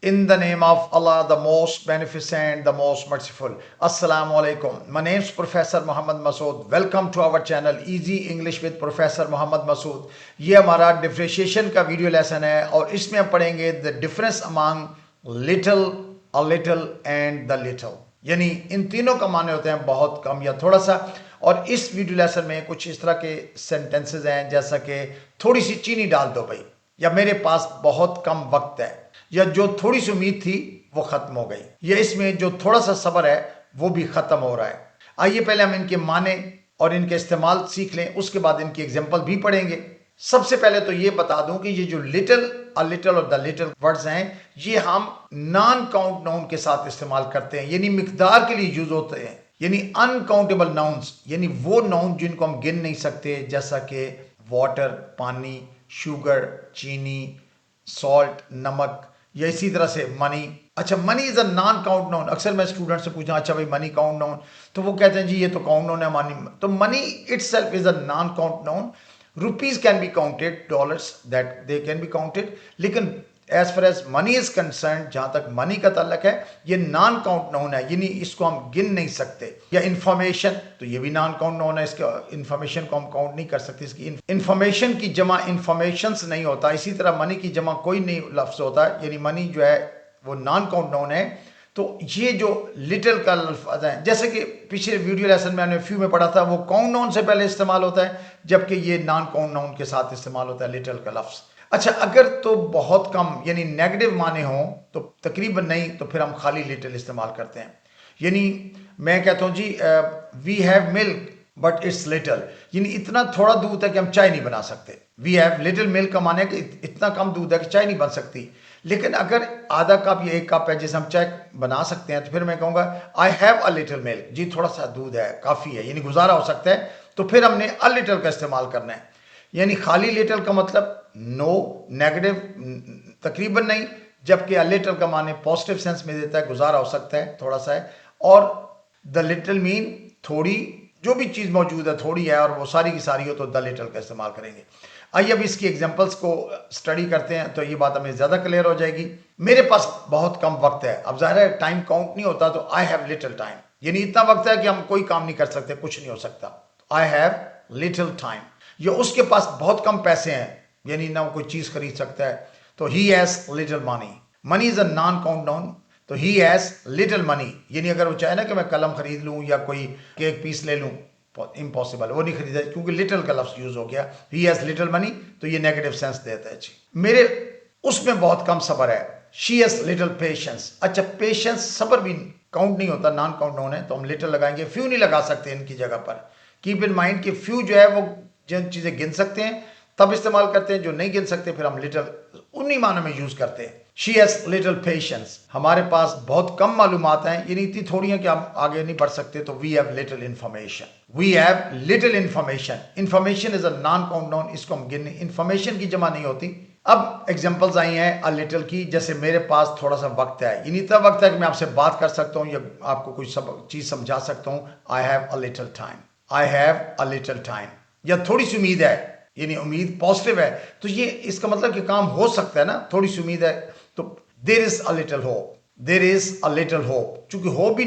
In the name of Allah, the most beneficent, the most merciful. Assalamu alaikum. My name is Professor Muhammad Masood. Welcome to our channel Easy English with Professor Muhammad Masood. ये हमारा differentiation का video lesson है और इसमें हम पढ़ेंगे the difference among little, a little and the little. यानी इन तीनों का माने होते हैं बहुत कम या थोड़ा सा। और इस वीडियो लेसन में कुछ इस तरह के सेंटेंसेस हैं जैसा कि थोड़ी सी चीनी डाल दो भाई, या मेरे पास बहुत कम वक्त है, या जो थोड़ी सी उम्मीद थी वो खत्म हो गई, या इसमें जो थोड़ा सा सब्र है वो भी खत्म हो रहा है। आइए पहले हम इनके माने और इनके इस्तेमाल सीख लें, उसके बाद इनकी एग्जांपल भी पढ़ेंगे। सबसे पहले तो ये बता दूं कि ये जो लिटिल, अ लिटिल और द लिटिल वर्ड्स हैं, ये हम नॉन काउंट नाउन के साथ इस्तेमाल करते हैं, यानी मिकदार के लिए यूज होते हैं। यानी अनकाउंटेबल नाउन्स, यानी वो नाउन जिनको हम गिन नहीं सकते, जैसा कि वाटर पानी, शुगर चीनी, सॉल्ट नमक, या इसी तरह से मनी। अच्छा, money is a non count noun. अक्सर मैं स्टूडेंट से पूछा, अच्छा भाई मनी काउंट नाउन, तो वो कहते हैं जी ये तो काउंट नाउन है मनी। तो money itself is a non count noun. Rupees can be counted, dollars that they can be counted, लेकिन as far as money is concerned, जहां तक मनी का ताल्लुक है, ये नॉन काउंट नाउन है, यानी इसको हम गिन नहीं सकते। या इंफॉर्मेशन, तो ये भी नॉन काउंट नाउन है, इसके इंफॉर्मेशन को हम काउंट नहीं कर सकते। इसकी इंफॉर्मेशन की जमा इंफॉर्मेशंस नहीं होता, इसी तरह मनी की जमा कोई नहीं लफ्ज होता, यानी मनी जो है वो नॉन काउंट नाउन है। तो ये जो लिटिल का लफ्ज है, जैसे कि पिछले वीडियो लेसन में हमने फ्यू में पढ़ा था, वो काउंट नाउन से पहले इस्तेमाल होता है, जबकि ये नॉन काउंट नाउन के साथ इस्तेमाल होता है लिटिल का लफ्ज। अच्छा, अगर तो बहुत कम यानी नेगेटिव माने हों तो तकरीबन नहीं, तो फिर हम खाली लिटिल इस्तेमाल करते हैं। यानी मैं कहता हूँ जी we have milk but it's little, यानी इतना थोड़ा दूध है कि हम चाय नहीं बना सकते। वी हैव लिटिल मिल्क का माने कि इतना कम दूध है कि चाय नहीं बन सकती। लेकिन अगर आधा कप या एक कप है जिसे हम चाय बना सकते हैं, तो फिर मैं कहूँगा I have a little milk, जी थोड़ा सा दूध है, काफ़ी है, यानी गुजारा हो सकता है। तो फिर हमने अ लिटिल का इस्तेमाल करना है। यानी खाली लिटिल का मतलब नो, नेगेटिव तकरीबन नहीं, जबकि अ लिटिल का माने पॉजिटिव सेंस में देता है, गुजारा हो सकता है, थोड़ा सा है। और द लिटिल मीन थोड़ी, जो भी चीज़ मौजूद है थोड़ी है और वो सारी की सारी हो, तो द लिटिल का इस्तेमाल करेंगे। आइए अब इसकी एग्जांपल्स को स्टडी करते हैं, तो ये बात हमें ज़्यादा क्लियर हो जाएगी। मेरे पास बहुत कम वक्त है, अब ज़ाहिर है टाइम काउंट नहीं होता, तो आई हैव लिटिल टाइम, यानी इतना वक्त है कि हम कोई काम नहीं कर सकते, कुछ नहीं हो सकता। I have little time. या उसके पास बहुत कम पैसे हैं, यानी ना वो कोई चीज़ खरीद सकता है, तो he has little money. Money is a non count noun, तो ही हैज़ लिटिल मनी, यानी अगर वो चाहे ना कि मैं कलम खरीद लूँ या कोई केक पीस ले लूँ, इम्पॉसिबल, वो नहीं खरीदा, क्योंकि लिटिल का लफ्ज यूज हो गया। ही हैज लिटिल मनी, तो ये नेगेटिव सेंस देता है जी। मेरे उसमें बहुत कम सब्र है, शी हैज लिटिल पेशेंस। अच्छा, पेशेंस सब्र भी काउंट नहीं होता, नॉन काउंट नाउन है, तो हम लिटिल लगाएंगे, फ्यू नहीं लगा सकते इनकी जगह पर। कीप इन माइंड कि फ्यू जो है वो जिन चीजें गिन सकते हैं तब इस्तेमाल करते हैं, जो नहीं गिन सकते फिर हम लिटिल उन्हीं मानों में यूज करते हैं। शी हैज लिटिल पेशेंस, हमारे पास बहुत कम मालूमात हैं, यानी इतनी थोड़ी है कि हम आगे नहीं बढ़ सकते, तो we have little information. We have little information. Information is a non count noun, इसको हम गिन, इंफॉर्मेशन की जमा नहीं होती। अब एग्जांपल्स आई हैं अ लिटिल की, जैसे मेरे पास थोड़ा सा वक्त है, यानी इतना वक्त है कि मैं आपसे बात कर सकता हूँ या आपको कोई सब चीज समझा सकता हूँ। आई have a little time, I have a little time. या थोड़ी सी उम्मीद है, यानी उम्मीद पॉजिटिव है, तो ये इसका मतलब कि काम हो सकता है ना, थोड़ी सी उम्मीद है, तो there is a little hope, there is a little hope. चूंकि होप भी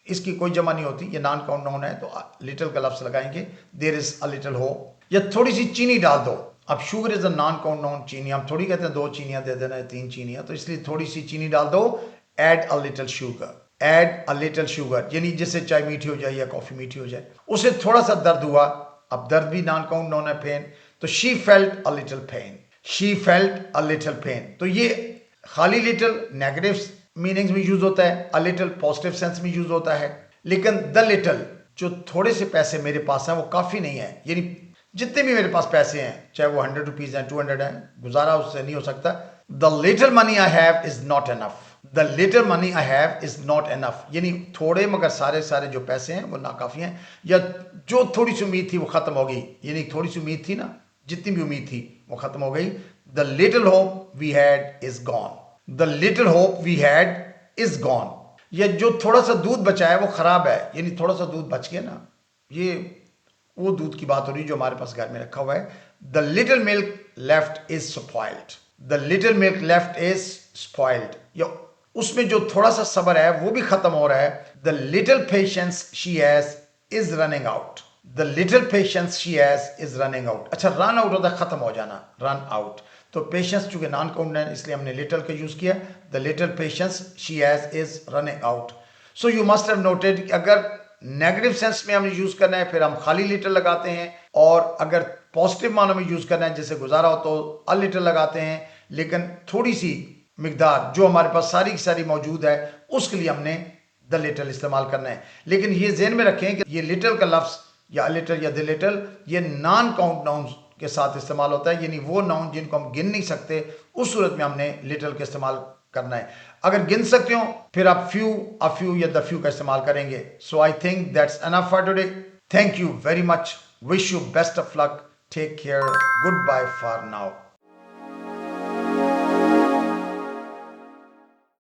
इसकी कोई जमा नहीं होती, ये नॉन काउंट नाउन है, तो लिटिल का लफ्ज लगाएंगे, there is a little hope. या थोड़ी सी चीनी डाल दो। अब sugar is a non count noun, चीनी हम थोड़ी कहते हैं 2 चीनियां दे देना, 3 चीनियां, तो इसलिए थोड़ी सी चीनी डाल दो। Add a little sugar, add a little sugar, यानी जिससे चाय मीठी हो जाए या कॉफी मीठी हो जाए। उसे थोड़ा सा दर्द हुआ, अब दर्द भी नॉन काउंट नाउन है, पेन, तो she felt a little pain, she felt a little pain. तो ये खाली लिटिल नेगेटिव मीनिंग्स में यूज होता है, अ लिटिल पॉजिटिव सेंस में यूज होता है। लेकिन द लिटिल, जो थोड़े से पैसे मेरे पास हैं वो काफी नहीं है, यानी जितने भी मेरे पास पैसे हैं, चाहे वो 100 रुपीज हैं, 200 हैं, गुजारा उससे नहीं हो सकता। The little money I have is not enough, the little money I have is not enough, यानी थोड़े मगर सारे सारे जो पैसे हैं वो नाकाफी हैं। या जो थोड़ी सी उम्मीद थी वो खत्म हो गई, यानी थोड़ी सी उम्मीद थी ना, जितनी भी उम्मीद थी वो खत्म हो गई। The little hope we had is gone, the little hope we had is gone. या जो थोड़ा सा दूध बचा है वो खराब है, यानी थोड़ा सा दूध बच गया ना, ये वो दूध की बात हो रही है जो हमारे पास घर में रखा हुआ है। The little milk left is spoiled, the little milk left is spoiled, या उसमें जो थोड़ा सा सब्र है वो भी खत्म हो रहा है. The little patience she has is running out. The little patience she has is running out. अच्छा, रन आउट होता है खत्म हो जाना, रन आउट. तो पेशेंस चूंकि नॉन काउंट है इसलिए हमने लिटिल का यूज किया. The little patience she has is running out. So you must have noted कि अगर नेगेटिव सेंस में हमें यूज करना है फिर हम खाली लिटिल लगाते हैं, और अगर पॉजिटिव मानों में यूज करना है जैसे गुजारा हो तो अ लिटिल लगाते हैं, लेकिन थोड़ी सी मिकदार जो हमारे पास सारी की सारी मौजूद है उसके लिए हमने द लिटिल इस्तेमाल करना है. लेकिन ये ज़हन में रखें कि ये लिटिल का लफ्ज़ या लिटिल या द लिटिल ये नॉन काउंट नाउन के साथ इस्तेमाल होता है, यानी वो नाउन जिनको हम गिन नहीं सकते उस सूरत में हमने लिटिल का इस्तेमाल करना है. अगर गिन सकते हो फिर आप फ्यू, अ फ्यू या द फ्यू का इस्तेमाल करेंगे. So I think that's enough for today. Thank you very much. Wish you best of luck. Take care. Goodbye for now.